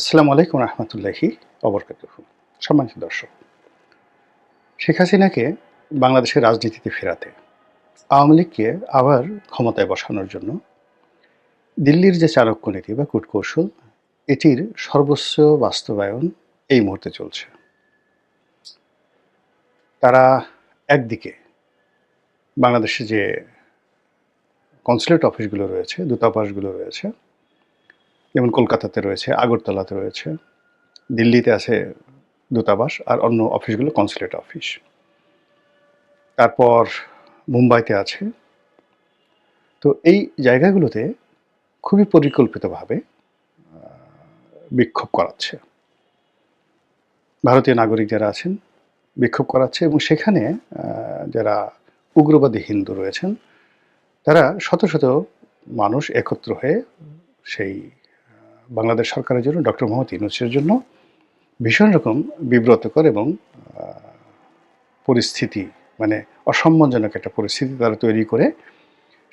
আসসালামু আলাইকুম রহমতুল্লাহি অবরকাতুহু। সম্মানিত দর্শক, শেখ হাসিনাকে বাংলাদেশের রাজনীতিতে ফেরাতে আওয়ামী লীগকে আবার ক্ষমতায় বসানোর জন্য দিল্লির যে চাণক্য নীতি বা কূটকৌশল, এটির সর্বোচ্চ বাস্তবায়ন এই মুহূর্তে চলছে। তারা একদিকে বাংলাদেশে যে কনসুলেট অফিসগুলো রয়েছে, দূতাবাসগুলো রয়েছে, যেমন কলকাতাতে রয়েছে, আগরতলাতে রয়েছে, দিল্লিতে আছে দূতাবাস, আর অন্য অফিসগুলো কনসুলেট অফিস। তারপর মুম্বাইতে আছে। তো এই জায়গাগুলোতে খুবই পরিকল্পিতভাবে বিক্ষোভ করাচ্ছে, ভারতীয় নাগরিক যারা আছেন বিক্ষোভ করাচ্ছে, এবং সেখানে যারা উগ্রবাদী হিন্দু রয়েছেন তারা শত শত মানুষ একত্র হয়ে সেই বাংলাদেশ সরকারের জন্য, ডক্টর মোহাম্মদ ইউনূসের জন্য ভীষণ রকম বিব্রতকর এবং পরিস্থিতি, মানে অসম্মানজনক একটা পরিস্থিতি তারা তৈরি করে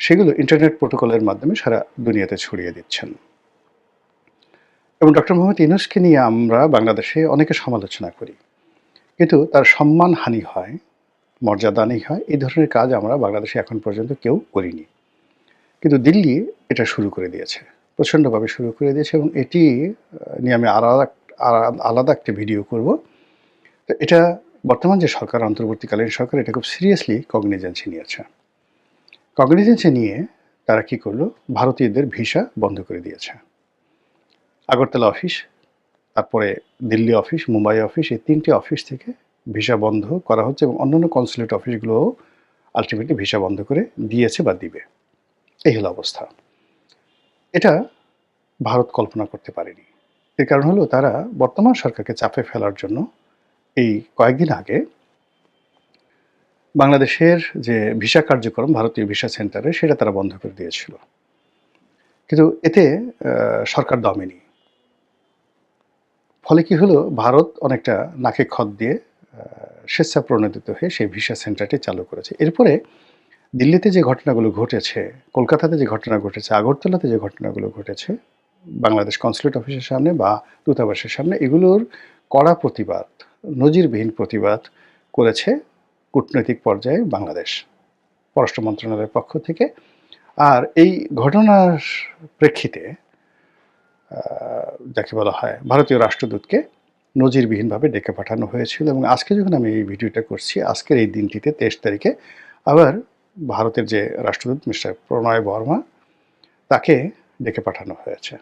সেগুলো ইন্টারনেট প্রোটোকলের মাধ্যমে সারা দুনিয়াতে ছড়িয়ে দিচ্ছেন। এবং ডক্টর মোহাম্মদ ইউনূসকে নিয়ে আমরা বাংলাদেশে অনেকে সমালোচনা করি, কিন্তু তার সম্মানহানি হয়, মর্যাদাহানি হয়, এই ধরনের কাজ আমরা বাংলাদেশে এখন পর্যন্ত কেউ করিনি। কিন্তু দিল্লি এটা শুরু করে দিয়েছে, প্রচণ্ডভাবে শুরু করে দিয়েছে, এবং এটি নিয়ে আমি আলাদা একটা ভিডিও করব। তো এটা বর্তমান যে সরকার, অন্তর্বর্তীকালীন সরকার, এটা খুব সিরিয়াসলি কগনিজেন্সি নিয়েছে। কগনিজেন্সি নিয়ে তারা কি করলো, ভারতীয়দের ভিসা বন্ধ করে দিয়েছে। আগরতলা অফিস, তারপরে দিল্লি অফিস, মুম্বাই অফিস, এই তিনটি অফিস থেকে ভিসা বন্ধ করা হচ্ছে, এবং অন্যান্য কনসুলেট অফিসগুলোও আলটিমেটলি ভিসা বন্ধ করে দিয়েছে বা দিবে। এই হলো অবস্থা। এটা ভারত কল্পনা করতে পারেনি। এর কারণ হলো তারা বর্তমান সরকারকে চাপে ফেলার জন্য এই কয়েকদিন আগে বাংলাদেশের যে ভিসা কার্যক্রম, ভারতীয় ভিসা সেন্টারে, সেটা তারা বন্ধ করে দিয়েছিল। কিন্তু এতে সরকার দমেনি। ফলে কি হলো, ভারত অনেকটা নাকে খত দিয়ে স্বেচ্ছাপ্রণোদিত হয়ে সেই ভিসা সেন্টারটি চালু করেছে। এরপরে দিল্লিতে যে ঘটনাগুলো ঘটেছে, কলকাতাতে যে ঘটনা ঘটেছে, আগরতলাতে যে ঘটনাগুলো ঘটেছে, বাংলাদেশ কনসুলেট অফিসের সামনে বা দূতাবাসের সামনে, এগুলোর কড়া প্রতিবাদ, নজিরবিহীন প্রতিবাদ করেছে কূটনৈতিক পর্যায়ে বাংলাদেশ পররাষ্ট্র মন্ত্রণালয়ের পক্ষ থেকে। আর এই ঘটনার প্রেক্ষিতে যাকে বলা হয় ভারতীয় রাষ্ট্রদূতকে নজিরবিহীনভাবে ডেকে পাঠানো হয়েছিল, এবং আজকে যখন আমি এই ভিডিওটা করছি, আজকের এই দিনটিতে 23 তারিখে আবার ভারতের যে রাষ্ট্রদূত মিস্টার প্রণয় বর্মা, তাকে ডেকে পাঠানো হয়েছে।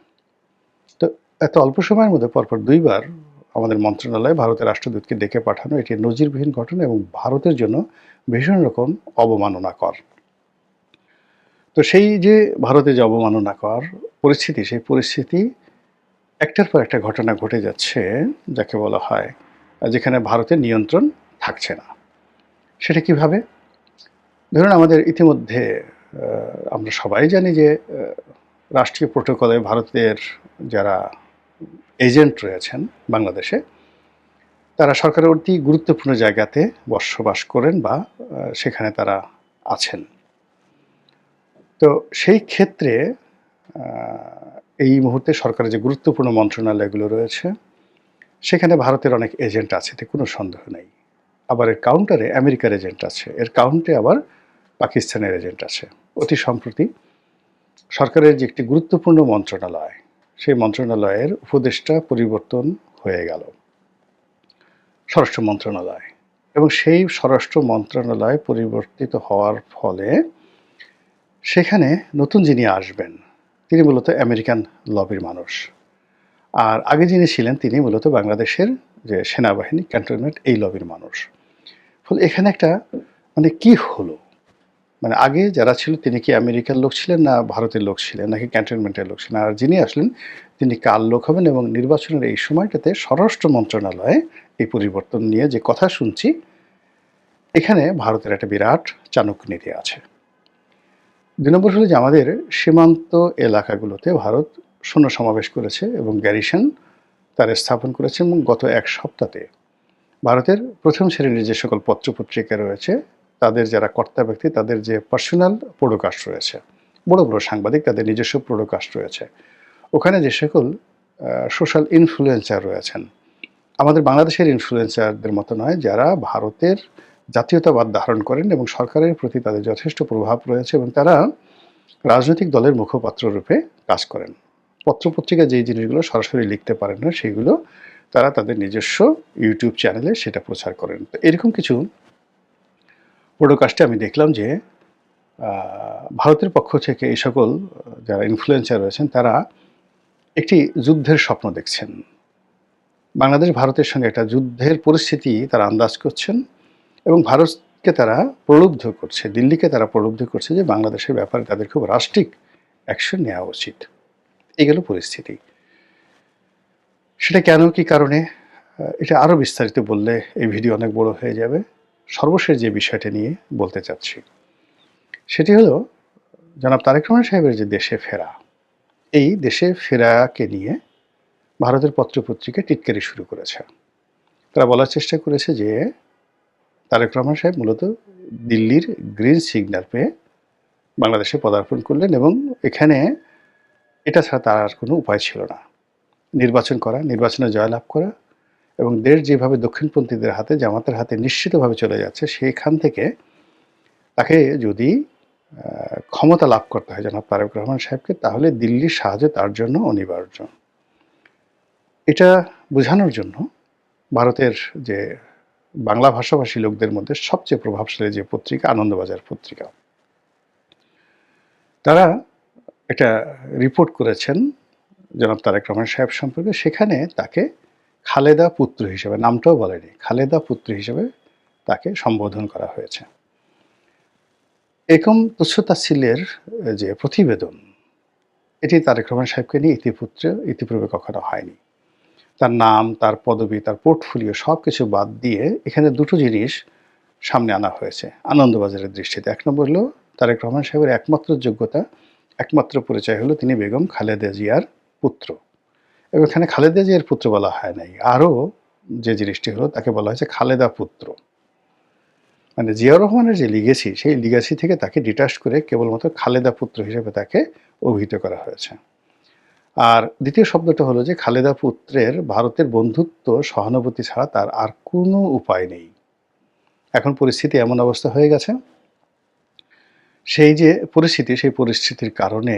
তো এত অল্প সময়ের মধ্যে পরপর দুইবার আমাদের মন্ত্রণালয়ে ভারতের রাষ্ট্রদূতকে ডেকে পাঠানো, এটি নজিরবিহীন ঘটনা এবং ভারতের জন্য ভীষণ রকম অবমাননাকর। তো সেই যে ভারতে যে অবমাননাকর পরিস্থিতি, সেই পরিস্থিতি একটার পর একটা ঘটনা ঘটে যাচ্ছে, যাকে বলা হয় যেখানে ভারতের নিয়ন্ত্রণ থাকছে না। সেটা কিভাবে? ধরুন, আমাদের ইতিমধ্যে আমরা সবাই জানি যে রাষ্ট্রীয় প্রোটোকলে ভারতের যারা এজেন্ট রয়েছেন বাংলাদেশে, তারা সরকারের অতি গুরুত্বপূর্ণ জায়গাতে বসবাস করেন বা সেখানে তারা আছেন। তো সেই ক্ষেত্রে এই মুহূর্তে সরকারের যে গুরুত্বপূর্ণ মন্ত্রণালয়গুলো রয়েছে, সেখানে ভারতের অনেক এজেন্ট আছে, এতে কোনো সন্দেহ নেই। আবার এর কাউন্টারে আমেরিকার এজেন্ট আছে, এর কাউন্টে আবার পাকিস্তানের এজেন্ট আছে। অতি সম্প্রতি সরকারের যে একটি গুরুত্বপূর্ণ মন্ত্রণালয়, সেই মন্ত্রণালয়ের উপদেষ্টা পরিবর্তন হয়ে গেল স্বরাষ্ট্র মন্ত্রণালয়, এবং সেই স্বরাষ্ট্র মন্ত্রণালয় পরিবর্তিত হওয়ার ফলে সেখানে নতুন যিনি আসবেন, তিনি মূলত আমেরিকান লবির মানুষ। আর আগে যিনি ছিলেন তিনি মূলত বাংলাদেশের যে সেনাবাহিনী, ক্যান্টনমেন্ট, এই লবির মানুষ। ফলে এখানে একটা মানে কি হলো, মানে আগে যারা ছিল তিনি কি আমেরিকার লোক ছিলেন, না ভারতের লোক ছিলেন, নাকি ক্যান্টনমেন্টের লোক ছিলেন, আর যিনি আসলেন তিনি কার লোক হবেন? এবং নির্বাচনের এই সময়টাতে স্বরাষ্ট্র মন্ত্রণালয়ে এই পরিবর্তন নিয়ে যে কথা শুনছি, এখানে ভারতের একটা বিরাট চাণক্য নীতি আছে। 2 নম্বর হলো যে আমাদের সীমান্ত এলাকাগুলোতে ভারত সৈন্য সমাবেশ করেছে এবং গ্যারিসন তার স্থাপন করেছে, এবং গত এক সপ্তাহে ভারতের প্রথম শ্রেণীর যে সকল পত্রপত্রিকা রয়েছে, তাদের যারা কর্তা ব্যক্তি, তাদের যে পার্সোনাল প্রোডকাস্ট রয়েছে, বড় বড় সাংবাদিক, তাদের নিজস্ব প্রোডকাস্ট রয়েছে, ওখানে যে সকল সোশ্যাল ইনফ্লুয়েন্সার রয়েছেন, আমাদের বাংলাদেশের ইনফ্লুয়েন্সারদের মতো নয়, যারা ভারতের জাতীয়তাবাদ ধারণ করেন এবং সরকারের প্রতি তাদের যথেষ্ট প্রভাব রয়েছে এবং তারা রাজনৈতিক দলের মুখপাত্র রূপে কাজ করেন। পত্রপত্রিকায় যেই জিনিসগুলো সরাসরি লিখতে পারেন না, সেগুলো তারা তাদের নিজস্ব ইউটিউব চ্যানেলে সেটা প্রচার করেন। তো এরকম কিছু পডকাস্টে আমি দেখলাম যে ভারতের পক্ষ থেকে এই সকল যারা ইনফ্লুয়েন্সার রয়েছেন তারা একটি যুদ্ধের স্বপ্ন দেখছেন। বাংলাদেশ ভারতের সঙ্গে একটা যুদ্ধের পরিস্থিতি তারা আন্দাজ করছেন এবং ভারতকে তারা প্রলুব্ধ করছে, দিল্লিকে তারা প্রলুব্ধ করছে যে বাংলাদেশের ব্যাপারে তাদের খুব রাষ্ট্রিক অ্যাকশন নেওয়া উচিত। এই গেল পরিস্থিতি। সেটা কেন, কি কারণে, এটা আরও বিস্তারিত বললে এই ভিডিও অনেক বড় হয়ে যাবে। সর্বশেষ যে বিষয়টা নিয়ে বলতে চাচ্ছি সেটি হলো জনাব তারেক রহমান সাহেবের যে দেশে ফেরা, এই দেশে ফেরাকে নিয়ে ভারতের পত্রপত্রিকা টিটকারি শুরু করেছে। তারা বলার চেষ্টা করেছে যে তারেক রহমান সাহেব মূলত দিল্লির গ্রিন সিগন্যাল পেয়ে বাংলাদেশে পদার্পণ করলেন এবং এখানে এটা ছাড়া তার আর কোনো উপায় ছিল না। নির্বাচন করা, নির্বাচনে জয়লাভ করা এবং দেশ যেভাবে দক্ষিণপন্থীদের হাতে, জামাতের হাতে নিশ্চিতভাবে চলে যাচ্ছে, সেইখান থেকে তাকে যদি ক্ষমতা লাভ করতে হয় জনাব তারেক রহমান সাহেবকে, তাহলে দিল্লির সাহায্য তার জন্য অনিবার্য। এটা বোঝানোর জন্য ভারতের যে বাংলা ভাষাভাষী লোকদের মধ্যে সবচেয়ে প্রভাবশালী যে পত্রিকা আনন্দবাজার পত্রিকা, তারা এটা রিপোর্ট করেছেন জনাব তারেক রহমান সাহেব সম্পর্কে। সেখানে তাকে খালেদা পুত্র হিসেবে, নামটাও বলেনি, খালেদা পুত্র হিসেবে তাকে সম্বোধন করা হয়েছে। এরকম তুচ্ছ-তাচ্ছিল্যের যে প্রতিবেদন, এটি তারেক রহমান সাহেবকে নিয়ে ইতিপূর্বে কখনো হয়নি। তার নাম, তার পদবি, তার পোর্টফোলিও সব কিছু বাদ দিয়ে এখানে দুটো জিনিস সামনে আনা হয়েছে আনন্দবাজারের দৃষ্টিতে। এক নম্বর হলো তারেক রহমান সাহেবের একমাত্র যোগ্যতা, একমাত্র পরিচয় হলো তিনি বেগম খালেদা জিয়ার পুত্র। এবং এখানে খালেদা জিয়ার পুত্র বলা হয় নাই, আরও যে জিনিসটি হলো তাকে বলা হয়েছে খালেদা পুত্র। মানে জিয়াউর রহমানের যে লিগেসি, সেই লিগেসি থেকে তাকে ডিটাচ করে কেবলমাত্র খালেদা পুত্র হিসেবে তাকে অভিহিত করা হয়েছে। আর দ্বিতীয় শব্দটা হলো যে খালেদা পুত্রের ভারতের বন্ধুত্ব, সহানুভূতি ছাড়া তার আর কোনো উপায় নেই। এখন পরিস্থিতি এমন অবস্থা হয়ে গেছে, সেই যে পরিস্থিতি, সেই পরিস্থিতির কারণে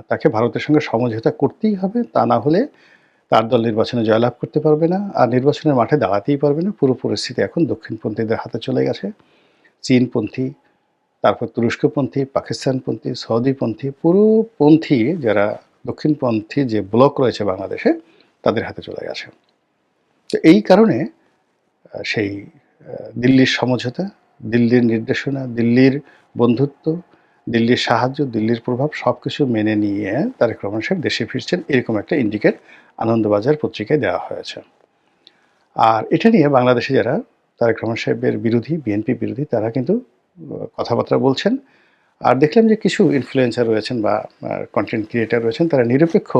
তাকে ভারতের সঙ্গে সমঝোতা করতেই হবে, তা না হলে তার দল নির্বাচনে জয়লাভ করতে পারবে না, আর নির্বাচনের মাঠে দাঁড়াতেই পারবে না। পুরো পরিস্থিতি এখন দক্ষিণপন্থীদের হাতে চলে গেছে। চীনপন্থী, তারপর তুরস্কপন্থী, পাকিস্তানপন্থী, সৌদিপন্থী, পুরো পন্থী যারা দক্ষিণপন্থী যে ব্লক রয়েছে বাংলাদেশে, তাদের হাতে চলে গেছে। তো এই কারণে সেই দিল্লির সমঝোতা, দিল্লির নির্দেশনা, দিল্লির বন্ধুত্ব, দিল্লির সাহায্য, দিল্লির প্রভাব সব কিছু মেনে নিয়ে তারেক রহমান সাহেব দেশে ফিরছেন, এরকম একটা ইন্ডিকেট আনন্দবাজার পত্রিকায় দেওয়া হয়েছে। আর এটা নিয়ে বাংলাদেশে যারা তারেক রহমান সাহেবের বিরোধী, বিএনপি বিরোধী, তারা কিন্তু কথাবার্তা বলছেন। আর দেখলাম যে কিছু ইনফ্লুয়েন্সার রয়েছেন বা কন্টেন্ট ক্রিয়েটার রয়েছেন, তারা নিরপেক্ষ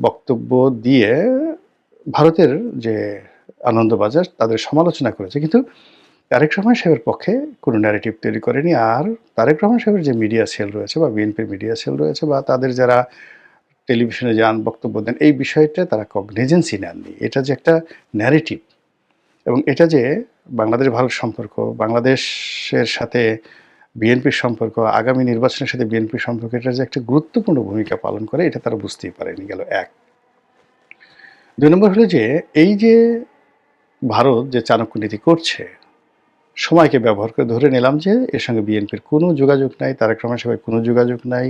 বক্তব্য দিয়ে ভারতের যে আনন্দবাজার তাদের সমালোচনা করেছে, কিন্তু তারেক রহমান সাহেবের পক্ষে কোনো ন্যারেটিভ তৈরি করেনি। আর তারেক রহমান সাহেবের যে মিডিয়া সেল রয়েছে বা বিএনপির মিডিয়া সেল রয়েছে বা তাদের যারা টেলিভিশনে যান, বক্তব্য দেন, এই বিষয়টা তারা কগনিজেন্সি নেননি। এটা যে একটা ন্যারেটিভ এবং এটা যে বাংলাদেশ ভারত সম্পর্ক, বাংলাদেশের সাথে বিএনপির সম্পর্ক, আগামী নির্বাচনের সাথে বিএনপির সম্পর্ক, এটা যে একটা গুরুত্বপূর্ণ ভূমিকা পালন করে, এটা তারা বুঝতেই পারেনি। গেল এক। দুই নম্বর হলো যে এই যে ভারত যে চাণক্য নীতি করছে, সময়কে ব্যবহার করে ধরে নিলাম যে এর সঙ্গে বিএনপির কোনো যোগাযোগ নাই, তারেক রহমান সাহেবের কোনো যোগাযোগ নাই,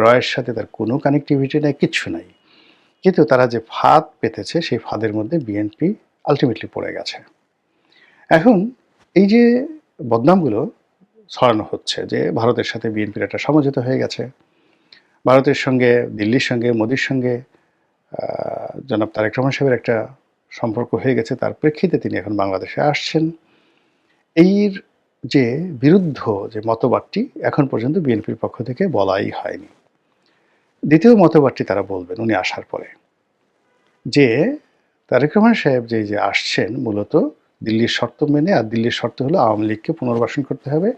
রয়ের সাথে তার কোনো কানেক্টিভিটি নাই, কিচ্ছু নাই, কিন্তু তারা যে ফাঁদ পেতেছে সেই ফাঁদের মধ্যে বিএনপি আলটিমেটলি পড়ে গেছে। এখন এই যে বদনামগুলো ছড়ানো হচ্ছে যে ভারতের সাথে বিএনপির একটা সমঝোতা হয়ে গেছে, ভারতের সঙ্গে, দিল্লির সঙ্গে, মোদির সঙ্গে জনাব তারেক রহমান সাহেবের একটা সম্পর্ক হয়ে গেছে, তার প্রেক্ষিতে তিনি এখন বাংলাদেশে আসছেন, এর যে বিরুদ্ধ যে মতবাদটি এখন পর্যন্ত বিএনপির পক্ষ থেকে বলাই হয়নি। দ্বিতীয় মতবাদটি তারা বলবেন উনি আসার পরে, যে তারেক রহমান সাহেব যে আসছেন মূলত দিল্লির শর্ত মেনে, আর দিল্লির শর্ত হলো আওয়ামী লীগকে পুনর্বাসন করতে হবে,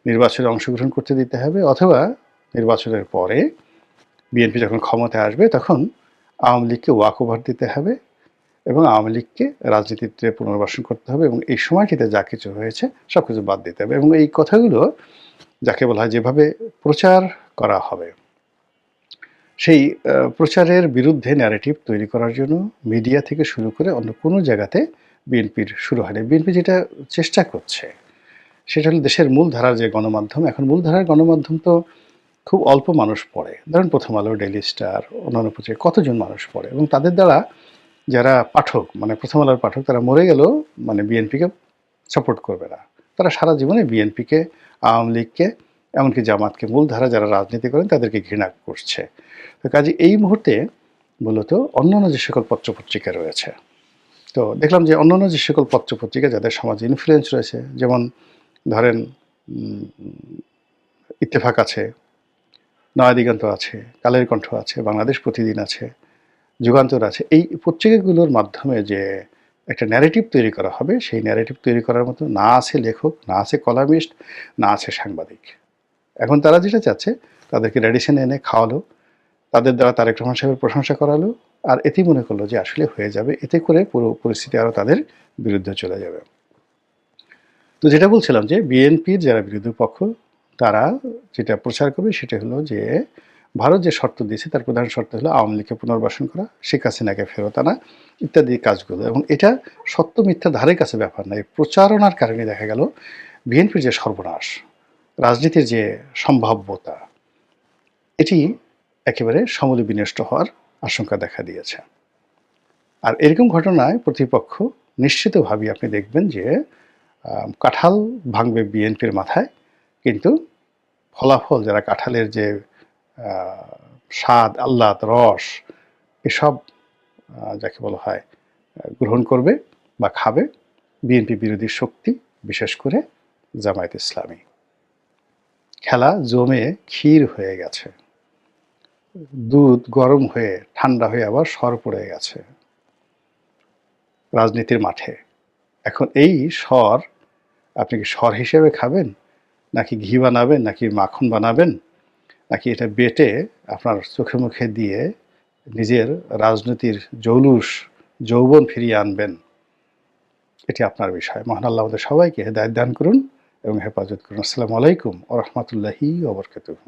নির্বাচনে অংশগ্রহণ করতে দিতে হবে, অথবা নির্বাচনের পরে বিএনপি যখন ক্ষমতায় আসবে তখন আওয়ামী লীগকে ওয়াক ওভার দিতে হবে এবং আওয়ামী লীগকে রাজনীতিতে পুনর্বাসন করতে হবে এবং এই সময়টিতে যা কিছু হয়েছে সব কিছু বাদ দিতে হবে। এবং এই কথাগুলো যাকে বলা হয় যেভাবে প্রচার করা হবে, সেই প্রচারের বিরুদ্ধে ন্যারেটিভ তৈরি করার জন্য মিডিয়া থেকে শুরু করে অন্য কোনো জায়গাতে বিএনপির শুরু হয়নি। বিএনপি যেটা চেষ্টা করছে সেটা হলো দেশের মূলধারার যে গণমাধ্যম, এখন মূলধারার গণমাধ্যম তো খুব অল্প মানুষ পড়ে। ধরেন প্রথম আলো, ডেইলি স্টার, অন্যান্য পত্রিকা কতজন মানুষ পড়ে এবং তাদের দ্বারা যারা পাঠক মানে প্রথম আলোর পাঠক তারা মরে গেলেও মানে বিএনপিকে সাপোর্ট করবে না। তারা সারা জীবনে বিএনপিকে, আওয়ামী লীগকে, এমনকি জামাতকে, মূলধারা যারা রাজনীতি করেন তাদেরকে ঘৃণা করছে। তো কাজে এই মুহূর্তে মূলত অন্যান্য যে সকল পত্রপত্রিকা রয়েছে, তো দেখলাম যে অন্যান্য যে সকল পত্রপত্রিকা যাদের সমাজে ইনফ্লুয়েন্স রয়েছে, যেমন ধরেন ইত্তেফাক আছে, নয়া দিগন্ত আছে, কালের কণ্ঠ আছে, বাংলাদেশ প্রতিদিন আছে, যুগান্তর আছে, এই পত্রিকাগুলোর মাধ্যমে যে একটা ন্যারেটিভ তৈরি করা হবে, সেই ন্যারেটিভ তৈরি করার মতো না আছে লেখক, না আছে কলামিস্ট, না আছে সাংবাদিক। এখন তারা যেটা চাচ্ছে তাদেরকে রেডিশনে এনে খাওয়ালো, তাদের দ্বারা তারেক রহমান সাহেবের প্রশংসা করালো, আর এতেই মনে করলো যে আসলে হয়ে যাবে, এতে করে পুরো পরিস্থিতি আরও তাদের বিরুদ্ধে চলে যাবে। তো যেটা বলছিলাম যে বিএনপির যারা বিরোধী পক্ষ তারা যেটা প্রচার করবে সেটা হলো যে ভারত যে শর্ত দিয়েছে তার প্রধান শর্ত হলো আওয়ামী লীগকে পুনর্বাসন করা, শেখ হাসিনাকে ফেরত আনা ইত্যাদি কাজগুলো। এবং এটা সত্য মিথ্যা ধারে কাছে ব্যাপার নয়, প্রচারণার কারণে দেখা গেল বিএনপির যে সর্বনাশ, রাজনীতির যে সম্ভাব্যতা, এটি একেবারে সমূলে বিনষ্ট হওয়ার আশঙ্কা দেখা দিয়েছে। আর এরকম ঘটনায় প্রতিপক্ষ নিশ্চিতভাবেই আপনি দেখবেন যে কাঁঠাল ভাঙবে বিএনপির মাথায়, কিন্তু ফলাফল যারা কাঁঠালের যে স্বাদ, আহ্লাদ, রস এসব যাকে বলা হয় গ্রহণ করবে বা খাবে বিএনপি বিরোধী শক্তি, বিশেষ করে জামায়াত ইসলামী। খেলা জমে ক্ষীর হয়ে গেছে, দুধ গরম হয়ে ঠান্ডা হয়ে আবার সর পড়ে গেছে রাজনীতির মাঠে। এখন এই সর আপনি কি সর হিসেবে খাবেন, নাকি ঘি বানাবেন, নাকি মাখন বানাবেন, নাকি এটা বেটে আপনার চোখে মুখে দিয়ে নিজের রাজনীতির জৌলুস যৌবন ফিরিয়ে আনবেন, এটি আপনার বিষয়। মহান আল্লাহ আমাদের সবাইকে হেদায়েত দান করুন এবং হেফাজত করুন। আসসালামু আলাইকুম ওয়া রাহমাতুল্লাহি ওয়া বারাকাতুহু।